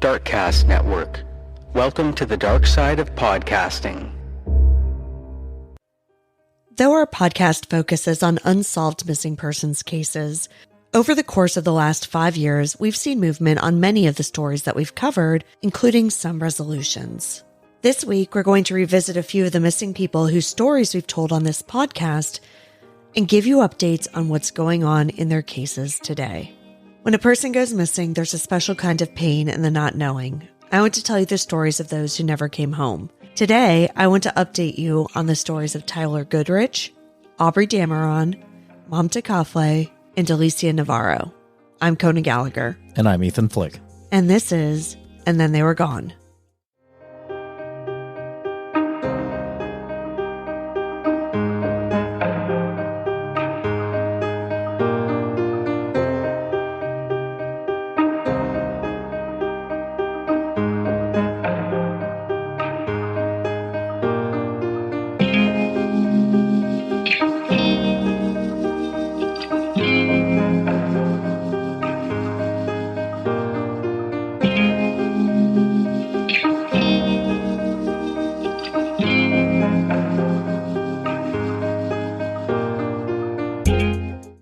Darkcast Network. Welcome to the dark side of podcasting. Though our podcast focuses on unsolved missing persons cases, over the course of the last 5 years, we've seen movement on many of the stories that we've covered, including some resolutions. This week, we're going to revisit a few of the missing people whose stories we've told on this podcast and give you updates on what's going on in their cases today. When a person goes missing, there's a special kind of pain in the not knowing. I want to tell you the stories of those who never came home. Today, I want to update you on the stories of Tyler Goodrich, Aubrey Dameron, Mamta Kafle, and Alicia Navarro. I'm Kona Gallagher. And I'm Ethan Flick. And this is And Then They Were Gone.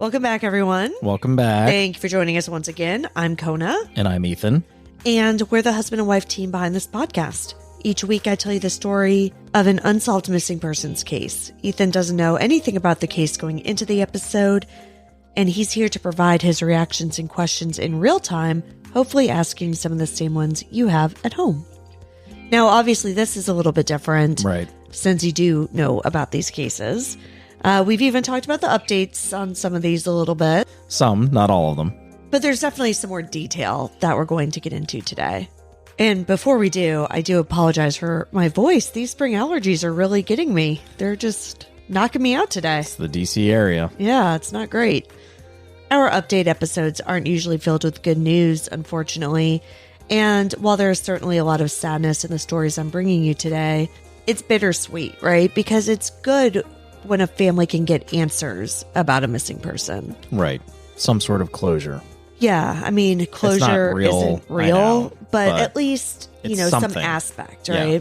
Welcome back, everyone. Welcome back. Thank you for joining us once again. I'm Kona. And I'm Ethan. And we're the husband and wife team behind this podcast. Each week, I tell you the story of an unsolved missing persons case. Ethan doesn't know anything about the case going into the episode, and he's here to provide his reactions and questions in real time, hopefully asking some of the same ones you have at home. Now, obviously, this is a little bit different, right? Since you do know about these cases. We've even talked about the updates on some of these a little bit. Some, not all of them. But there's definitely some more detail that we're going to get into today. And before we do, I do apologize for my voice. These spring allergies are really getting me. They're just knocking me out today. It's the DC area. Yeah, it's not great. Our update episodes aren't usually filled with good news, unfortunately. And while there's certainly a lot of sadness in the stories I'm bringing you today, it's bittersweet, right? Because it's good when a family can get answers about a missing person. Right. Some sort of closure. Yeah. I mean, closure isn't real, but at least, some aspect, right? Yeah.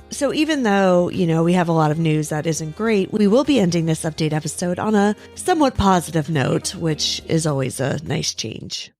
So even though, we have a lot of news that isn't great, we will be ending this update episode on a somewhat positive note, which is always a nice change.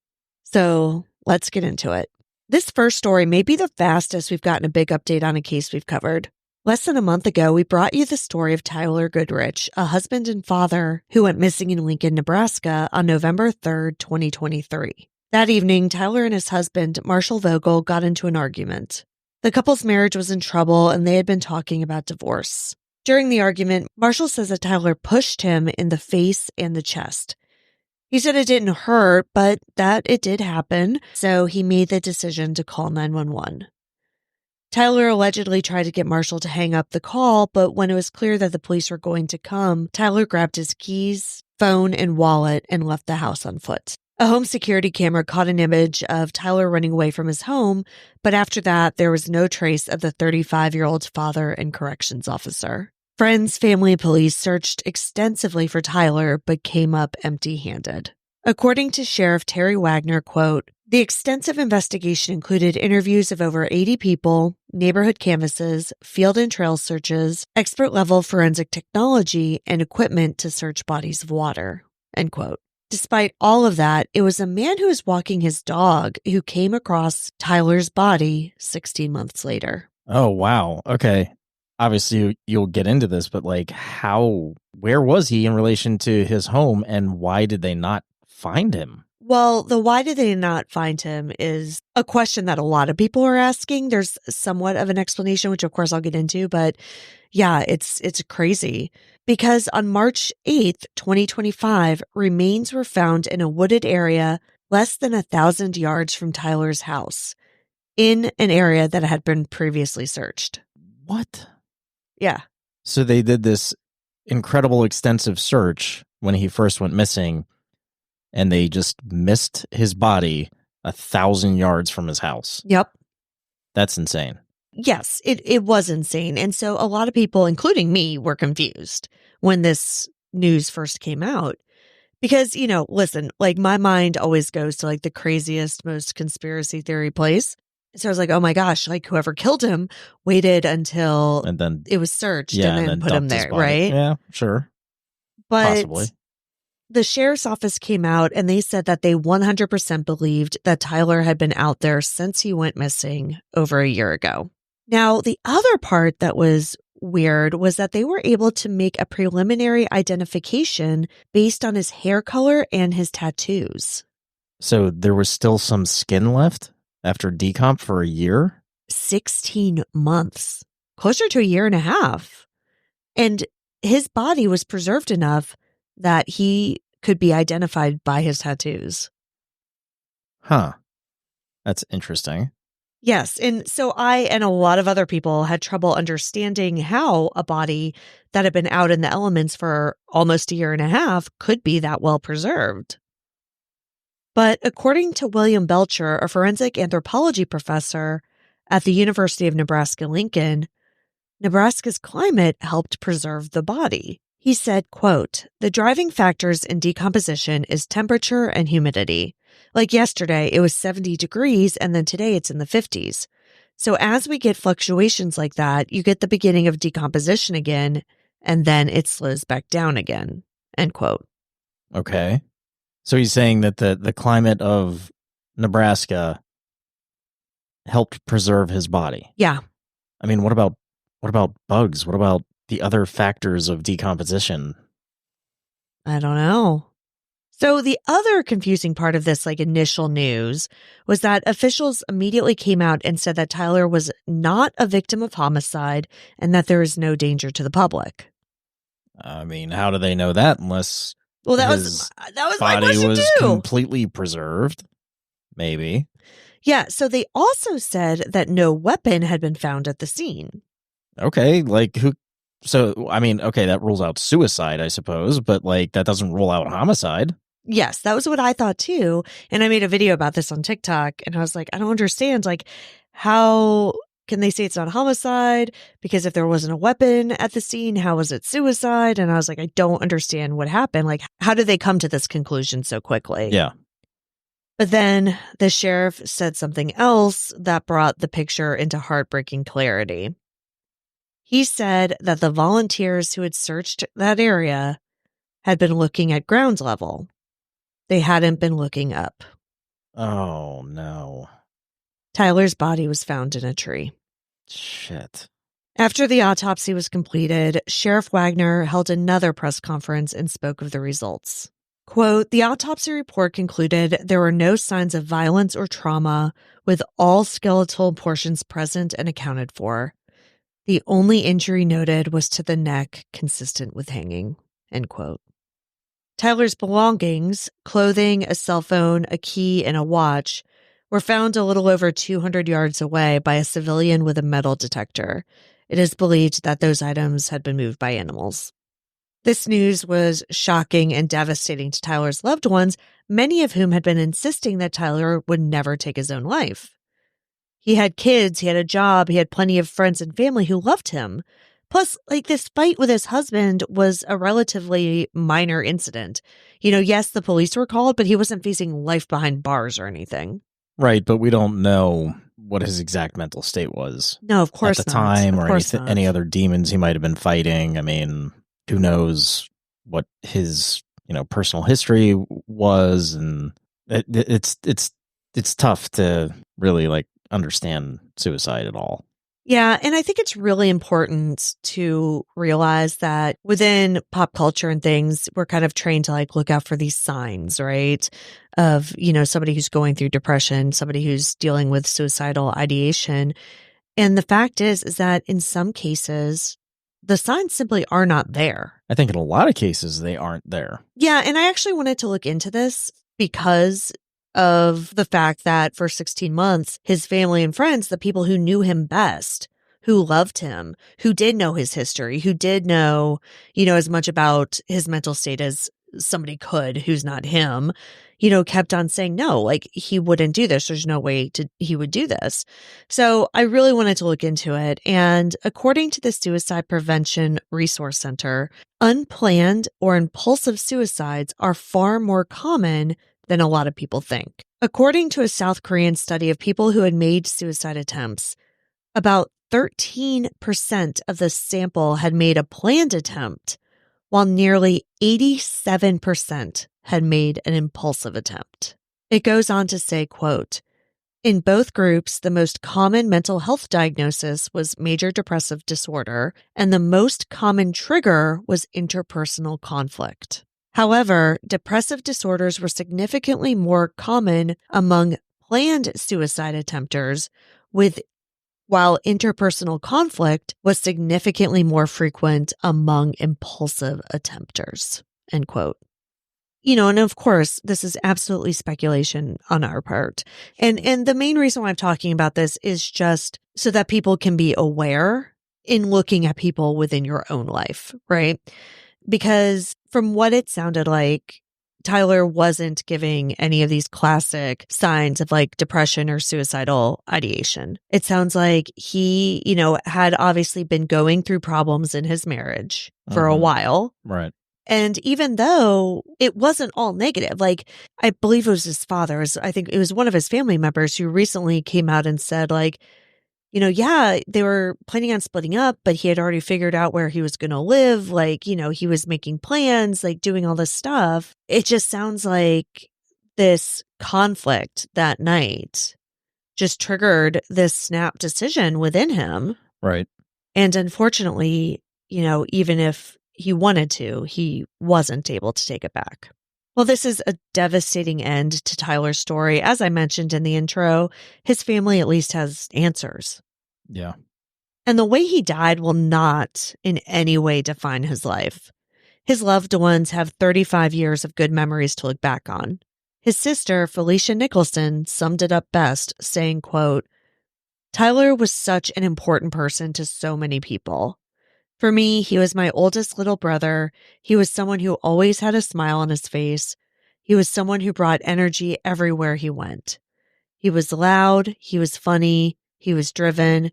So let's get into it. This first story may be the fastest we've gotten a big update on a case we've covered. Less than a month ago, we brought you the story of Tyler Goodrich, a husband and father who went missing in Lincoln, Nebraska on November 3rd, 2023. That evening, Tyler and his husband, Marshall Vogel, got into an argument. The couple's marriage was in trouble and they had been talking about divorce. During the argument, Marshall says that Tyler pushed him in the face and the chest. He said it didn't hurt, but that it did happen, so he made the decision to call 911. Tyler allegedly tried to get Marshall to hang up the call, but when it was clear that the police were going to come, Tyler grabbed his keys, phone, and wallet and left the house on foot. A home security camera caught an image of Tyler running away from his home, but after that, there was no trace of the 35-year-old father and corrections officer. Friends, family, and police searched extensively for Tyler, but came up empty-handed. According to Sheriff Terry Wagner, quote, "The extensive investigation included interviews of over 80 people, neighborhood canvases, field and trail searches, expert-level forensic technology, and equipment to search bodies of water." End quote. Despite all of that, it was a man who was walking his dog who came across Tyler's body 16 months later. Oh, wow. Okay. Obviously, you'll get into this, but where was he in relation to his home, and why did they not find him? Well, the why did they not find him is a question that a lot of people are asking. There's somewhat of an explanation, which of course I'll get into, but yeah, it's crazy. Because on March 8th, 2025, remains were found in a wooded area less than 1,000 yards from Tyler's house, in an area that had been previously searched. What? Yeah. So they did this incredible extensive search when he first went missing, and they just missed his body 1,000 yards from his house. Yep. That's insane. Yes, it was insane. And so a lot of people, including me, were confused when this news first came out. Because, listen, my mind always goes to the craziest, most conspiracy theory place. So I was like, oh my gosh, like whoever killed him waited until and then it was searched and then put him there, right? Yeah, sure. But possibly. The sheriff's office came out and they said that they 100% believed that Tyler had been out there since he went missing over a year ago. Now, the other part that was weird was that they were able to make a preliminary identification based on his hair color and his tattoos. So there was still some skin left after decomp for a year? 16 months, closer to a year and a half. And his body was preserved enough that he could be identified by his tattoos. Huh. That's interesting. Yes. And so I and a lot of other people had trouble understanding how a body that had been out in the elements for almost a year and a half could be that well preserved. But according to William Belcher, a forensic anthropology professor at the University of Nebraska-Lincoln, Nebraska's climate helped preserve the body. He said, quote, "The driving factors in decomposition is temperature and humidity. Like yesterday, it was 70 degrees, and then today it's in the 50s. So as we get fluctuations like that, you get the beginning of decomposition again, and then it slows back down again." End quote. Okay. So he's saying that the climate of Nebraska helped preserve his body. Yeah. I mean, what about bugs? What about the other factors of decomposition? I don't know. So the other confusing part of this initial news was that officials immediately came out and said that Tyler was not a victim of homicide and that there is no danger to the public. I mean, how do they know that unless that his was body my question was too. Completely preserved? Maybe. Yeah, so they also said that no weapon had been found at the scene. Okay, who? So, I mean, okay, that rules out suicide, I suppose, but that doesn't rule out homicide. Yes, that was what I thought too. And I made a video about this on TikTok and I was like, I don't understand. How can they say it's not homicide? Because if there wasn't a weapon at the scene, how was it suicide? And I was like, I don't understand what happened. How did they come to this conclusion so quickly? Yeah. But then the sheriff said something else that brought the picture into heartbreaking clarity. He said that the volunteers who had searched that area had been looking at ground level. They hadn't been looking up. Oh, no. Tyler's body was found in a tree. Shit. After the autopsy was completed, Sheriff Wagner held another press conference and spoke of the results. Quote, "The autopsy report concluded there were no signs of violence or trauma, with all skeletal portions present and accounted for. The only injury noted was to the neck, consistent with hanging." End quote. Tyler's belongings, clothing, a cell phone, a key, and a watch, were found a little over 200 yards away by a civilian with a metal detector. It is believed that those items had been moved by animals. This news was shocking and devastating to Tyler's loved ones, many of whom had been insisting that Tyler would never take his own life. He had kids, he had a job, he had plenty of friends and family who loved him. Plus, this fight with his husband was a relatively minor incident. Yes, the police were called, but he wasn't facing life behind bars or anything. Right, but we don't know what his exact mental state was. No, of course not. At the not. time, or any other demons he might have been fighting. I mean, who knows what his, personal history was, and it's tough to really understand suicide at all. Yeah, and I think it's really important to realize that within pop culture and things, we're kind of trained to look out for these signs, right? Of, somebody who's going through depression, somebody who's dealing with suicidal ideation. And the fact is that in some cases, the signs simply are not there. I think in a lot of cases, they aren't there. Yeah, and I actually wanted to look into this because of the fact that for 16 months, his family and friends, the people who knew him best, who loved him, who did know his history, who did know, as much about his mental state as somebody could who's not him, kept on saying, no, he wouldn't do this. There's no way he would do this. So I really wanted to look into it. And according to the Suicide Prevention Resource Center, unplanned or impulsive suicides are far more common than a lot of people think. According to a South Korean study of people who had made suicide attempts, about 13% of the sample had made a planned attempt, while nearly 87% had made an impulsive attempt. It goes on to say, quote, in both groups, the most common mental health diagnosis was major depressive disorder, and the most common trigger was interpersonal conflict. However, depressive disorders were significantly more common among planned suicide attempters, while interpersonal conflict was significantly more frequent among impulsive attempters, end quote. And of course, this is absolutely speculation on our part. And the main reason why I'm talking about this is just so that people can be aware in looking at people within your own life, right? Because from what it sounded like, Tyler wasn't giving any of these classic signs of like depression or suicidal ideation. It sounds like he, had obviously been going through problems in his marriage for a while. Right. And even though it wasn't all negative, like I believe it was his father, I think it was one of his family members who recently came out and said like, they were planning on splitting up, but he had already figured out where he was going to live. Like, he was making plans, like doing all this stuff. It just sounds like this conflict that night just triggered this snap decision within him. Right. And unfortunately, even if he wanted to, he wasn't able to take it back. Well, this is a devastating end to Tyler's story. As I mentioned in the intro, his family at least has answers. Yeah. And the way he died will not in any way define his life. His loved ones have 35 years of good memories to look back on. His sister, Felicia Nicholson, summed it up best, saying, quote, Tyler was such an important person to so many people. For me, he was my oldest little brother. He was someone who always had a smile on his face. He was someone who brought energy everywhere he went. He was loud, he was funny, he was driven,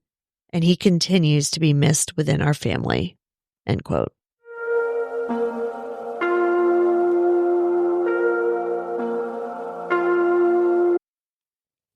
and he continues to be missed within our family. End quote.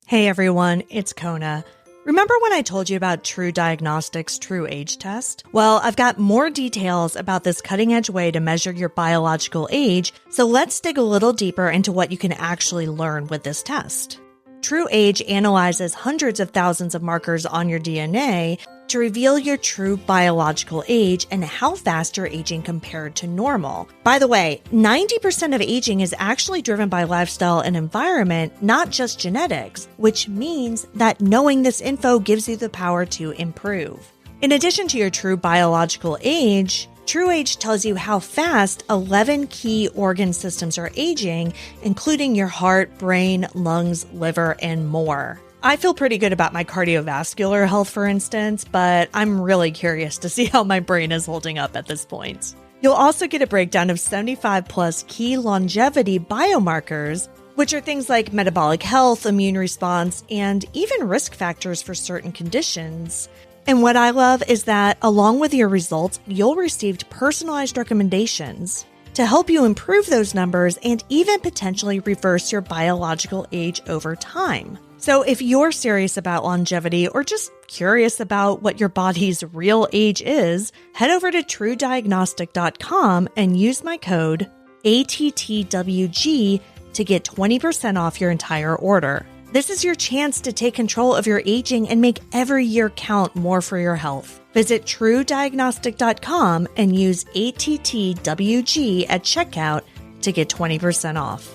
Hey everyone, it's Kona. Remember when I told you about True Diagnostics' True Age Test? Well, I've got more details about this cutting-edge way to measure your biological age, so let's dig a little deeper into what you can actually learn with this test. True Age analyzes hundreds of thousands of markers on your DNA to reveal your true biological age and how fast you're aging compared to normal. By the way, 90% of aging is actually driven by lifestyle and environment, not just genetics, which means that knowing this info gives you the power to improve. In addition to your true biological age, True Age tells you how fast 11 key organ systems are aging, including your heart, brain, lungs, liver, and more. I feel pretty good about my cardiovascular health, for instance, but I'm really curious to see how my brain is holding up at this point. You'll also get a breakdown of 75 plus key longevity biomarkers, which are things like metabolic health, immune response, and even risk factors for certain conditions. And what I love is that along with your results, you'll receive personalized recommendations to help you improve those numbers and even potentially reverse your biological age over time. So if you're serious about longevity or just curious about what your body's real age is, head over to truediagnostic.com and use my code ATTWG to get 20% off your entire order. This is your chance to take control of your aging and make every year count more for your health. Visit truediagnostic.com and use ATTWG at checkout to get 20% off.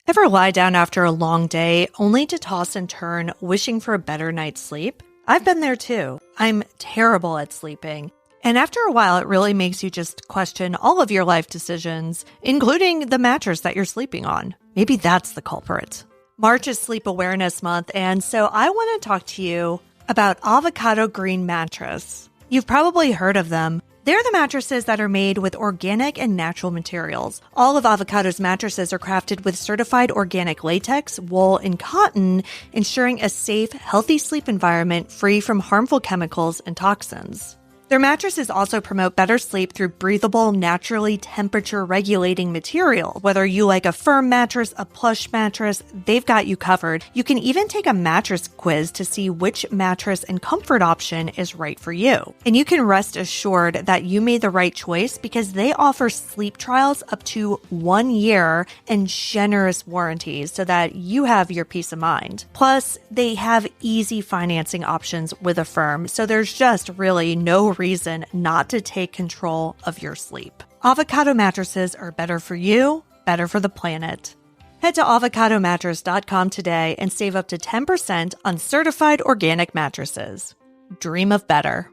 Ever lie down after a long day only to toss and turn, wishing for a better night's sleep? I've been there too. I'm terrible at sleeping. And after a while, it really makes you just question all of your life decisions, including the mattress that you're sleeping on. Maybe that's the culprit. March is Sleep Awareness Month, and so I want to talk to you about Avocado Green Mattress. You've probably heard of them. They're the mattresses that are made with organic and natural materials. All of Avocado's mattresses are crafted with certified organic latex, wool, and cotton, ensuring a safe, healthy sleep environment free from harmful chemicals and toxins. Their mattresses also promote better sleep through breathable, naturally temperature-regulating material. Whether you like a firm mattress, a plush mattress, they've got you covered. You can even take a mattress quiz to see which mattress and comfort option is right for you. And you can rest assured that you made the right choice because they offer sleep trials up to 1 year and generous warranties so that you have your peace of mind. Plus, they have easy financing options with Affirm, so there's just really no reason not to take control of your sleep. Avocado mattresses are better for you, better for the planet. Head to avocadomattress.com today and save up to 10% on certified organic mattresses. Dream of better.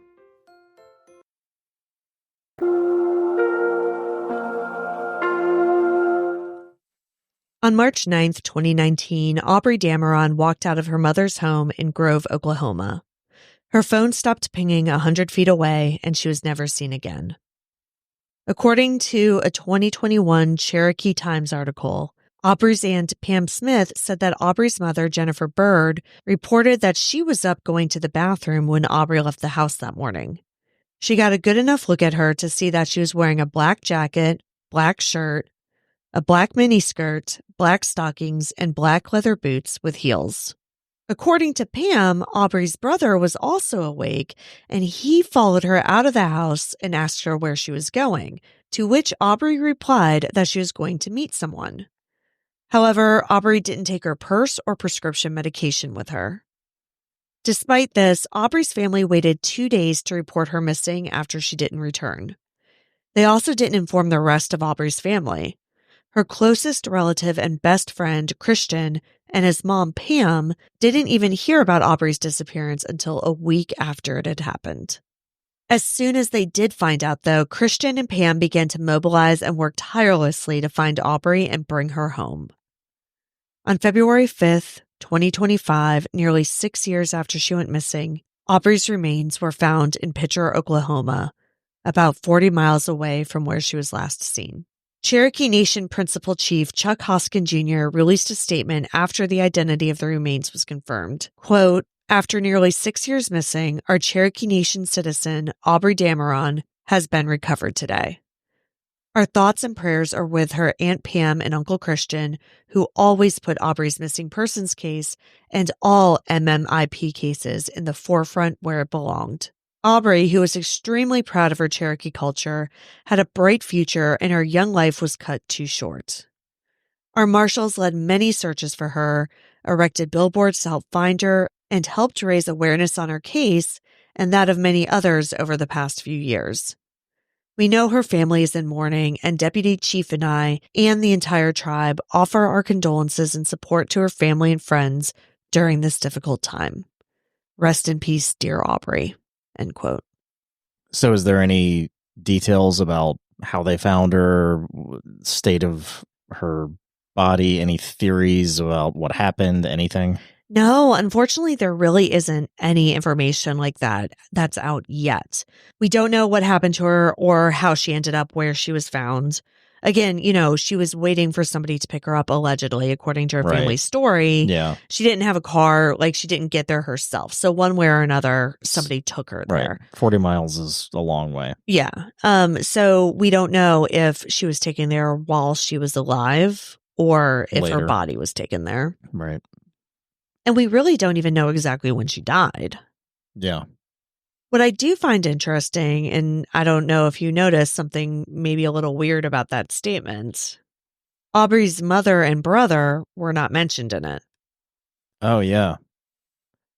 On March 9th, 2019, Aubrey Dameron walked out of her mother's home in Grove, Oklahoma. Her phone stopped pinging 100 feet away, and she was never seen again. According to a 2021 Cherokee Times article, Aubrey's aunt Pam Smith said that Aubrey's mother, Jennifer Bird, reported that she was up going to the bathroom when Aubrey left the house that morning. She got a good enough look at her to see that she was wearing a black jacket, black shirt, a black miniskirt, black stockings, and black leather boots with heels. According to Pam, Aubrey's brother was also awake, and he followed her out of the house and asked her where she was going, to which Aubrey replied that she was going to meet someone. However, Aubrey didn't take her purse or prescription medication with her. Despite this, Aubrey's family waited 2 days to report her missing after she didn't return. They also didn't inform the rest of Aubrey's family. Her closest relative and best friend, Christian, and his mom, Pam, didn't even hear about Aubrey's disappearance until a week after it had happened. As soon as they did find out, though, Christian and Pam began to mobilize and work tirelessly to find Aubrey and bring her home. On February 5th, 2025, nearly 6 years after she went missing, Aubrey's remains were found in Pitcher, Oklahoma, about 40 miles away from where she was last seen. Cherokee Nation Principal Chief Chuck Hoskin Jr. released a statement after the identity of the remains was confirmed. Quote, "After nearly 6 years missing, our Cherokee Nation citizen, Aubrey Dameron, has been recovered today. Our thoughts and prayers are with her Aunt Pam and Uncle Christian, who always put Aubrey's missing persons case and all MMIP cases in the forefront where it belonged. Aubrey, who was extremely proud of her Cherokee culture, had a bright future and her young life was cut too short. Our marshals led many searches for her, erected billboards to help find her, and helped raise awareness on her case and that of many others over the past few years. We know her family is in mourning, and Deputy Chief and I and the entire tribe offer our condolences and support to her family and friends during this difficult time. Rest in peace, dear Aubrey." End quote. So is there any details about how they found her, state of her body, any theories about what happened, anything? No, unfortunately, there really isn't any information like that that's out yet. We don't know what happened to her or how she ended up where she was found. Again, she was waiting for somebody to pick her up, allegedly, according to her family's story. Yeah. She didn't have a car, she didn't get there herself. So one way or another, somebody took her there. 40 miles is a long way. Yeah. So we don't know if she was taken there while she was alive or if her body was taken there. Right. And we really don't even know exactly when she died. Yeah. What I do find interesting, and I don't know if you noticed something maybe a little weird about that statement, Aubrey's mother and brother were not mentioned in it. Oh, yeah.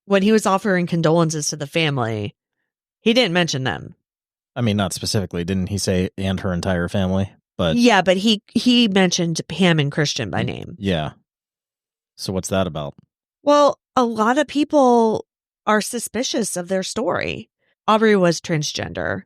When he was offering condolences to the family, he didn't mention them. I mean, not specifically. Didn't he say and her entire family? But yeah, but he mentioned Pam and Christian by name. Yeah. So what's that about? Well, a lot of people are suspicious of their story. Aubrey was transgender,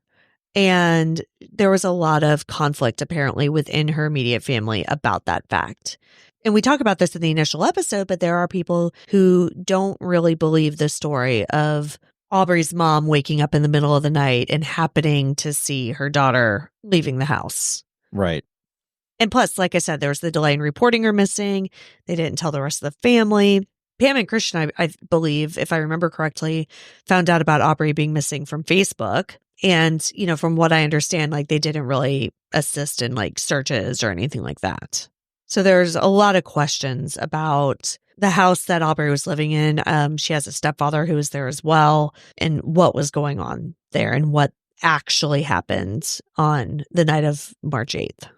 and there was a lot of conflict apparently within her immediate family about that fact. And we talk about this in the initial episode, but there are people who don't really believe the story of Aubrey's mom waking up in the middle of the night and happening to see her daughter leaving the house. Right. And plus, like I said, there was the delay in reporting her missing. They didn't tell the rest of the family. Pam and Christian, I believe, if I remember correctly, found out about Aubrey being missing from Facebook. And, from what I understand, like they didn't really assist in like searches or anything like that. So there's a lot of questions about the house that Aubrey was living in. She has a stepfather who was there as well, and what was going on there and what actually happened on the night of March 8th.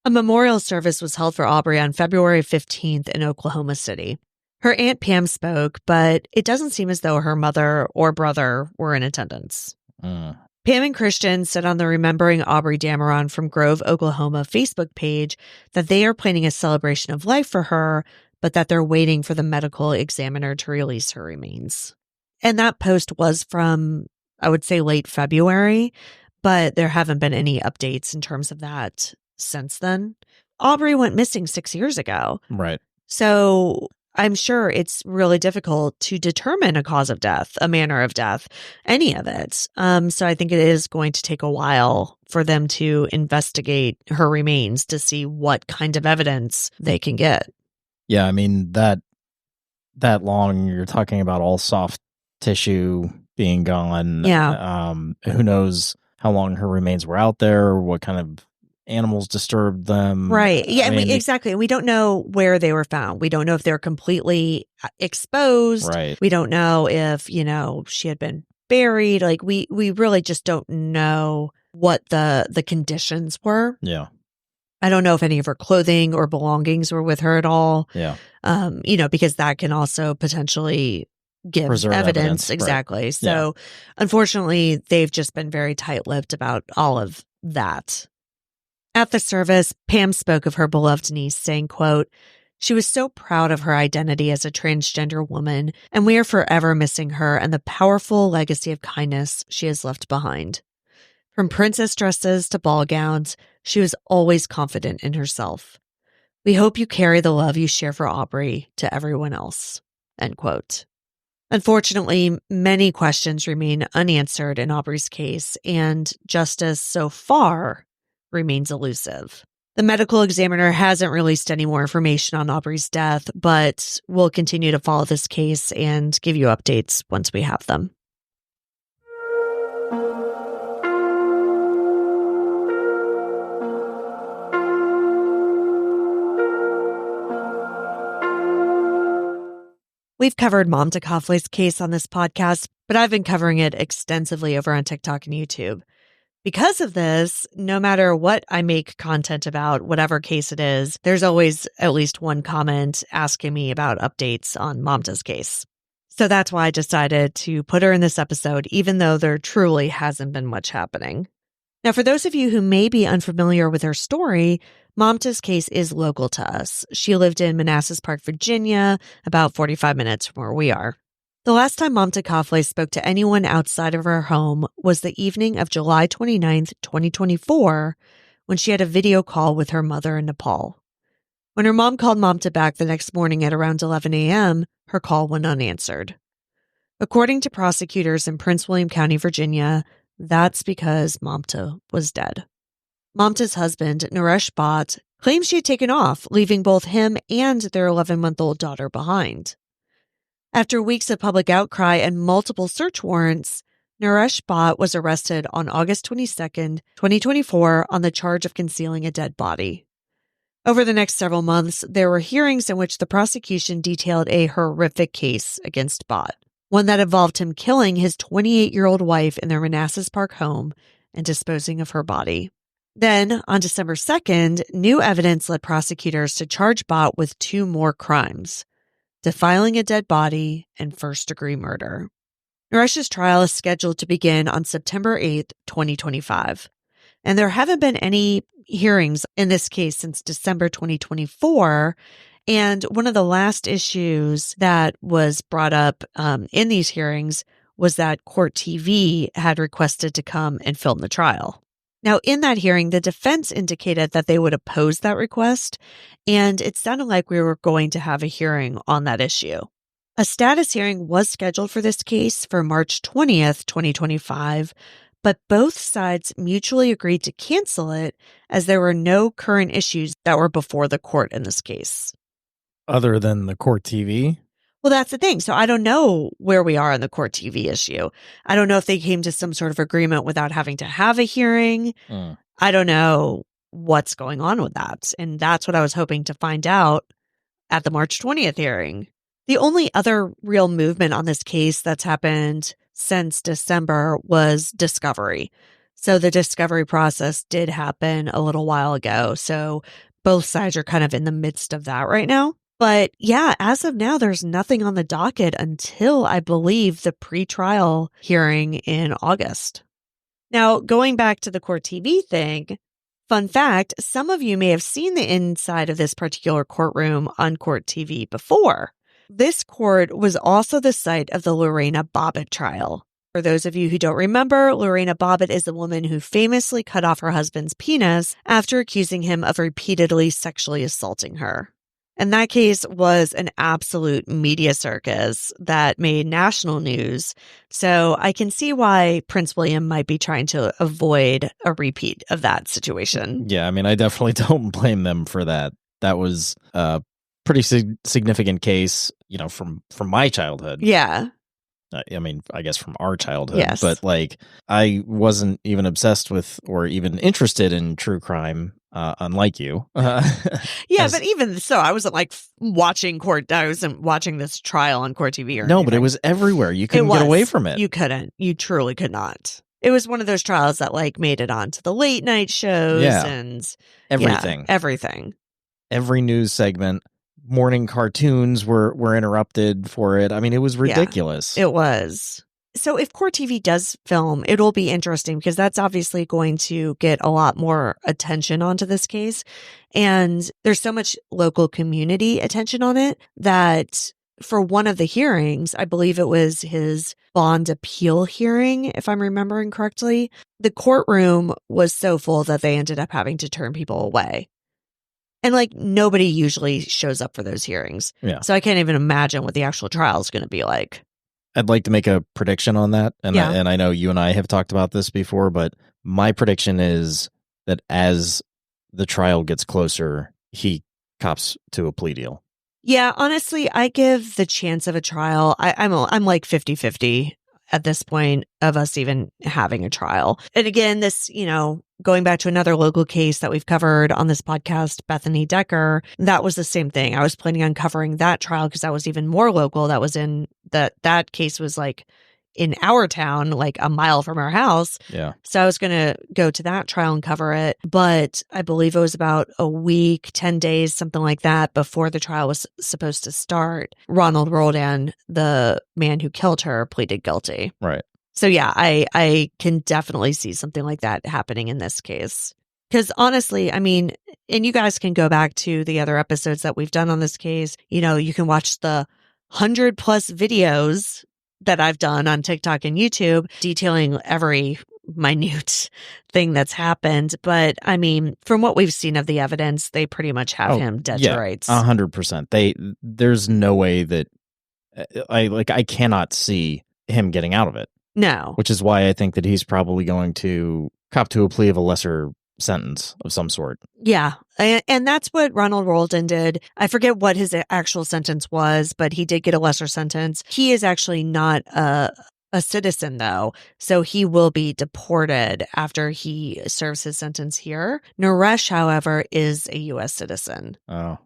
A memorial service was held for Aubrey on February 15th in Oklahoma City. Her Aunt Pam spoke, but it doesn't seem as though her mother or brother were in attendance. Pam and Christian said on the Remembering Aubrey Dameron from Grove, Oklahoma Facebook page that they are planning a celebration of life for her, but that they're waiting for the medical examiner to release her remains. And that post was from, I would say, late February, but there haven't been any updates in terms of that since then. Aubrey went missing 6 years ago. Right. So I'm sure it's really difficult to determine a cause of death, a manner of death, any of it. So I think it is going to take a while for them to investigate her remains to see what kind of evidence they can get. Yeah, I mean, that long, you're talking about all soft tissue being gone. Yeah. Who knows how long her remains were out there, what kind of animals disturbed them. Right. Yeah, exactly. And we don't know where they were found. We don't know if they're completely exposed. Right. We don't know if, she had been buried. Like we really just don't know what the conditions were. Yeah. I don't know if any of her clothing or belongings were with her at all. Yeah. Because that can also potentially give preserve evidence. Exactly. Right. So unfortunately, they've just been very tight-lipped about all of that. At the service, Pam spoke of her beloved niece, saying, quote, "She was so proud of her identity as a transgender woman, and we are forever missing her and the powerful legacy of kindness she has left behind. From princess dresses to ball gowns, she was always confident in herself. We hope you carry the love you share for Aubrey to everyone else." End quote. Unfortunately, many questions remain unanswered in Aubrey's case, and justice so far remains elusive. The medical examiner hasn't released any more information on Aubrey's death, but we'll continue to follow this case and give you updates once we have them. We've covered Mamta Kafle's case on this podcast, but I've been covering it extensively over on TikTok and YouTube. Because of this, no matter what I make content about, whatever case it is, there's always at least one comment asking me about updates on Mamta's case. So that's why I decided to put her in this episode, even though there truly hasn't been much happening. Now, for those of you who may be unfamiliar with her story, Mamta's case is local to us. She lived in Manassas Park, Virginia, about 45 minutes from where we are. The last time Mamta Kafle spoke to anyone outside of her home was the evening of July 29th, 2024, when she had a video call with her mother in Nepal. When her mom called Mamta back the next morning at around 11 a.m., her call went unanswered. According to prosecutors in Prince William County, Virginia, that's because Mamta was dead. Mamta's husband, Naresh Bhatt, claims she had taken off, leaving both him and their 11-month-old daughter behind. After weeks of public outcry and multiple search warrants, Naresh Bhatt was arrested on August 22nd, 2024, on the charge of concealing a dead body. Over the next several months, there were hearings in which the prosecution detailed a horrific case against Bhatt, one that involved him killing his 28-year-old wife in their Manassas Park home and disposing of her body. Then, on December 2nd, new evidence led prosecutors to charge Bhatt with 2 more crimes: defiling a dead body and first-degree murder. Naresh's trial is scheduled to begin on September 8th, 2025. And there haven't been any hearings in this case since December 2024. And one of the last issues that was brought up in these hearings was that Court TV had requested to come and film the trial. Now, in that hearing, the defense indicated that they would oppose that request, and it sounded like we were going to have a hearing on that issue. A status hearing was scheduled for this case for March 20th, 2025, but both sides mutually agreed to cancel it as there were no current issues that were before the court in this case. Other than the Court TV? Well, that's the thing. So I don't know where we are on the court TV issue. I don't know if they came to some sort of agreement without having to have a hearing. I don't know what's going on with that. And that's what I was hoping to find out at the March 20th hearing. The only other real movement on this case that's happened since December was discovery. So the discovery process did happen a little while ago. So both sides are kind of in the midst of that right now. But yeah, as of now, there's nothing on the docket until I believe the pretrial hearing in August. Now, going back to the court TV thing, fun fact, some of you may have seen the inside of this particular courtroom on court TV before. This court was also the site of the Lorena Bobbitt trial. For those of you who don't remember, Lorena Bobbitt is the woman who famously cut off her husband's penis after accusing him of repeatedly sexually assaulting her. And that case was an absolute media circus that made national news. So I can see why Prince William might be trying to avoid a repeat of that situation. Yeah, I mean, I definitely don't blame them for that. That was a pretty significant case, from my childhood. Yeah. I mean, I guess from our childhood, yes. But I wasn't even obsessed with or even interested in true crime, unlike you. Yeah, but even so, I wasn't I wasn't watching this trial on court TV or no, anything. But it was everywhere. You couldn't get away from it. You couldn't. You truly could not. It was one of those trials that made it onto the late night shows and everything. Yeah, everything. Every news segment. Morning cartoons were interrupted for it. I mean, it was ridiculous. Yeah, it was. So if Court TV does film, it'll be interesting because that's obviously going to get a lot more attention onto this case. And there's so much local community attention on it that for one of the hearings, I believe it was his bond appeal hearing, if I'm remembering correctly, the courtroom was so full that they ended up having to turn people away. And nobody usually shows up for those hearings. Yeah. So I can't even imagine what the actual trial is going to be like. I'd like to make a prediction on that. And I know you and I have talked about this before, but my prediction is that as the trial gets closer, he cops to a plea deal. Yeah, honestly, I give the chance of a trial. I'm 50-50 at this point of us even having a trial. And again, this, going back to another local case that we've covered on this podcast, Bethany Decker, that was the same thing. I was planning on covering that trial because that was even more local. That was that case was in our town, a mile from our house. Yeah. So I was going to go to that trial and cover it. But I believe it was about a week, 10 days, something like that, before the trial was supposed to start. Ronald Roldan, the man who killed her, pleaded guilty. Right. So yeah, I can definitely see something like that happening in this case. Because honestly, I mean, and you guys can go back to the other episodes that we've done on this case. You can watch the 100+ videos that I've done on TikTok and YouTube detailing every minute thing that's happened. But I mean, from what we've seen of the evidence, they pretty much have him dead to rights. 100%. There's no way that I cannot see him getting out of it. No. Which is why I think that he's probably going to cop to a plea of a lesser sentence of some sort. Yeah. And that's what Ronald Roldan did. I forget what his actual sentence was, but he did get a lesser sentence. He is actually not a citizen, though. So he will be deported after he serves his sentence here. Naresh, however, is a U.S. citizen. Oh.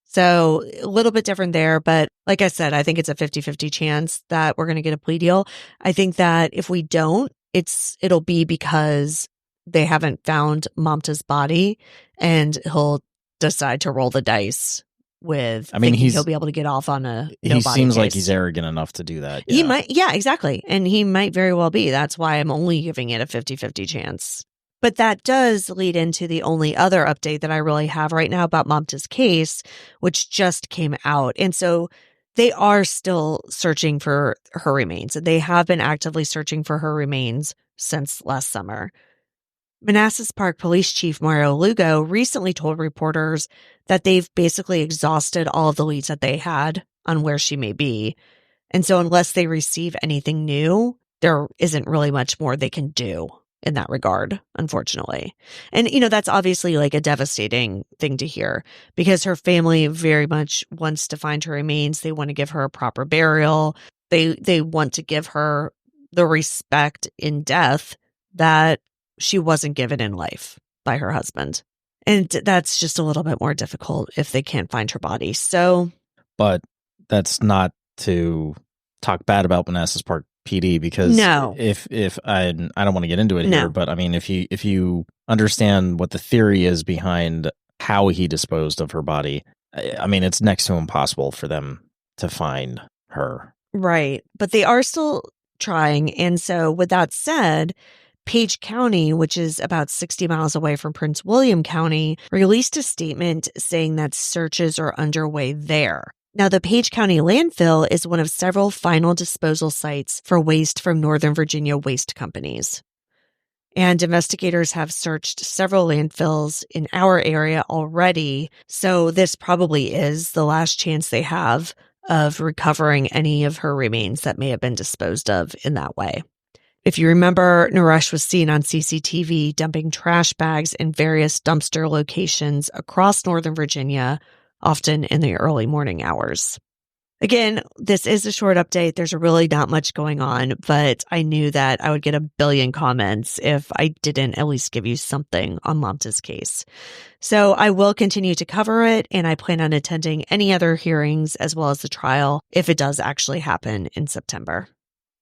So a little bit different there. But like I said, I think it's a 50-50 chance that we're going to get a plea deal. I think that if we don't, it'll be because they haven't found Mamta's body and he'll decide to roll the dice with he'll be able to get off on a no he body seems case. Like he's arrogant enough to do that. He might. Yeah, exactly. And he might very well be. That's why I'm only giving it a 50-50 chance. But that does lead into the only other update that I really have right now about Mamta's case, which just came out. And so they are still searching for her remains. They have been actively searching for her remains since last summer. Manassas Park Police Chief Mario Lugo recently told reporters that they've basically exhausted all of the leads that they had on where she may be. And so unless they receive anything new, there isn't really much more they can do. in that regard, unfortunately. And, that's obviously like a devastating thing to hear because her family very much wants to find her remains. They want to give her a proper burial. They want to give her the respect in death that she wasn't given in life by her husband. And that's just a little bit more difficult if they can't find her body. So, but that's not to talk bad about Manassas Park PD because no. if I don't want to get into it here, but I mean, if you understand what the theory is behind how he disposed of her body, I mean, it's next to impossible for them to find her. Right. But they are still trying. And so with that said, Page County, which is about 60 miles away from Prince William County, released a statement saying that searches are underway there. Now, the Page County landfill is one of several final disposal sites for waste from Northern Virginia waste companies. And investigators have searched several landfills in our area already, so this probably is the last chance they have of recovering any of her remains that may have been disposed of in that way. If you remember, Naresh was seen on CCTV dumping trash bags in various dumpster locations across Northern Virginia, often in the early morning hours. Again, this is a short update. There's really not much going on, but I knew that I would get a billion comments if I didn't at least give you something on Mamta's case. So I will continue to cover it, and I plan on attending any other hearings as well as the trial if it does actually happen in September.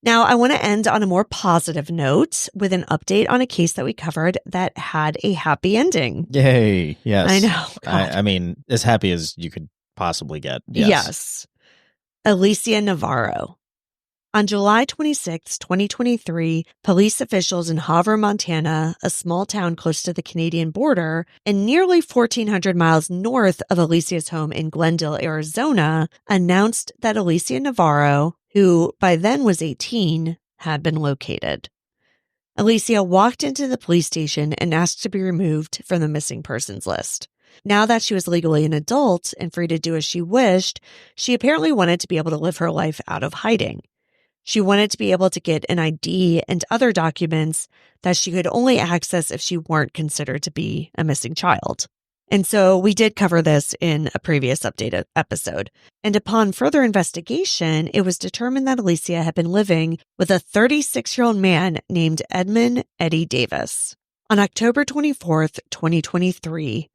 Now, I want to end on a more positive note with an update on a case that we covered that had a happy ending. Yay. Yes. I know. I mean, as happy as you could possibly get. Yes. Alicia Navarro. On July 26, 2023, police officials in Havre, Montana, a small town close to the Canadian border and nearly 1,400 miles north of Alicia's home in Glendale, Arizona, announced that Alicia Navarro, who by then was 18, had been located. Alicia walked into the police station and asked to be removed from the missing persons list. Now that she was legally an adult and free to do as she wished, she apparently wanted to be able to live her life out of hiding. She wanted to be able to get an ID and other documents that she could only access if she weren't considered to be a missing child. And so we did cover this in a previous updated episode. And upon further investigation, it was determined that Alicia had been living with a 36-year-old man named Edmund Eddie Davis. On October 24th, 2023,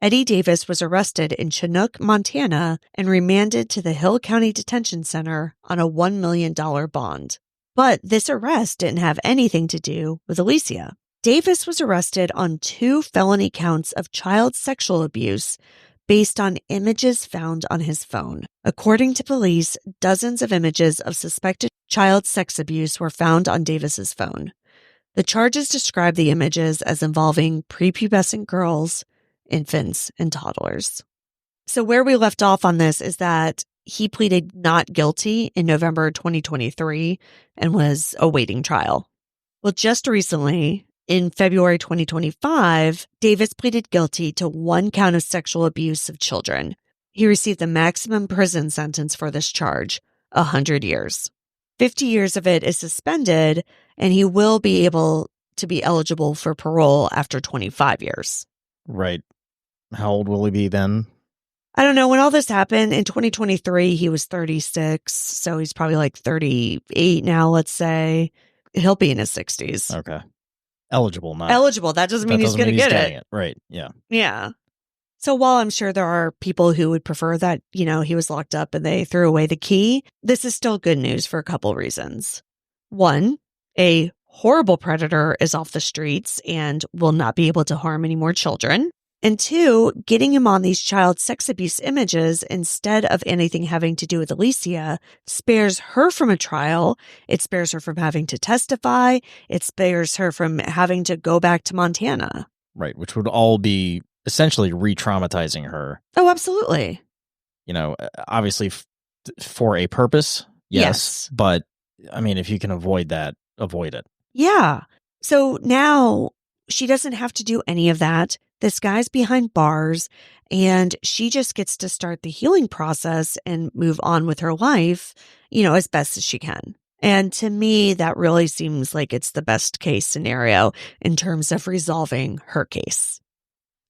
Eddie Davis was arrested in Chinook, Montana, and remanded to the Hill County Detention Center on a $1 million bond. But this arrest didn't have anything to do with Alicia. Davis was arrested on 2 felony counts of child sexual abuse based on images found on his phone. According to police, dozens of images of suspected child sex abuse were found on Davis's phone. The charges describe the images as involving prepubescent girls, infants, and toddlers. So where we left off on this is that he pleaded not guilty in November 2023 and was awaiting trial. Well, just recently, in February 2025, Davis pleaded guilty to 1 count of sexual abuse of children. He received the maximum prison sentence for this charge, 100 years. 50 years of it is suspended, and he will be able to be eligible for parole after 25 years. Right. How old will he be then? I don't know. When all this happened in 2023, he was 36. So he's probably like 38 now, let's say. He'll be in his 60s. Okay. Eligible, not. Eligible. That doesn't mean he's going to get it. Right. Yeah. Yeah. So while I'm sure there are people who would prefer that, he was locked up and they threw away the key, this is still good news for a couple reasons. One, a horrible predator is off the streets and will not be able to harm any more children. And 2, getting him on these child sex abuse images instead of anything having to do with Alicia spares her from a trial. It spares her from having to testify. It spares her from having to go back to Montana. Right, which would all be essentially re-traumatizing her. Oh, absolutely. Obviously for a purpose, yes. But, I mean, if you can avoid that, avoid it. Yeah. So now she doesn't have to do any of that. This guy's behind bars, and she just gets to start the healing process and move on with her life, as best as she can. And to me, that really seems like it's the best case scenario in terms of resolving her case,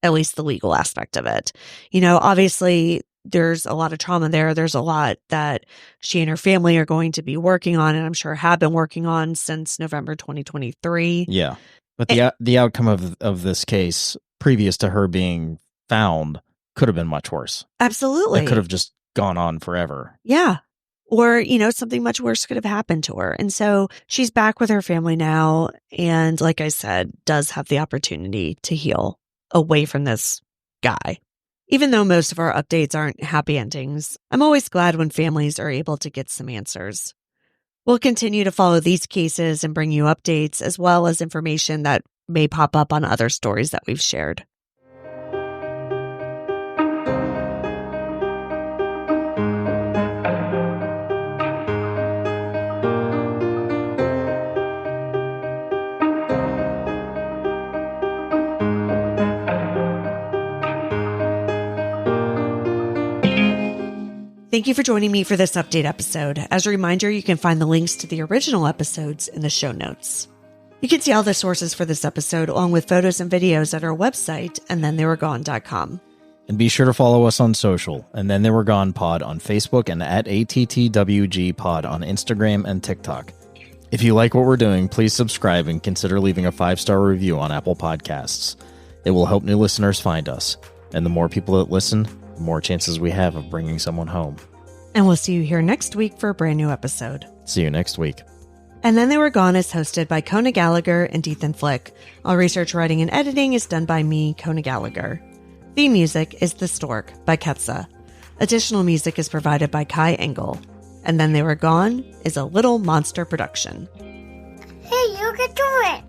at least the legal aspect of it. Obviously, there's a lot of trauma there. There's a lot that she and her family are going to be working on, and I'm sure have been working on since November 2023. Yeah. But the outcome of this case, previous to her being found, could have been much worse. Absolutely. It could have just gone on forever. Yeah. Or, something much worse could have happened to her. And so she's back with her family now. And like I said, does have the opportunity to heal away from this guy. Even though most of our updates aren't happy endings, I'm always glad when families are able to get some answers. We'll continue to follow these cases and bring you updates as well as information that may pop up on other stories that we've shared. Thank you for joining me for this update episode. As a reminder, you can find the links to the original episodes in the show notes. You can see all the sources for this episode along with photos and videos at our website, andthentheywere.gone.com. And be sure to follow us on social, And Then They Were Gone Pod on Facebook and at ATTWG Pod on Instagram and TikTok. If you like what we're doing, please subscribe and consider leaving a 5-star review on Apple Podcasts. It will help new listeners find us. And the more people that listen, the more chances we have of bringing someone home. And we'll see you here next week for a brand new episode. See you next week. And Then They Were Gone is hosted by Kona Gallagher and Ethan Flick. All research, writing, and editing is done by me, Kona Gallagher. Theme music is The Stork by Ketsa. Additional music is provided by Kai Engel. And Then They Were Gone is a Little Monster production. Hey, you can do it!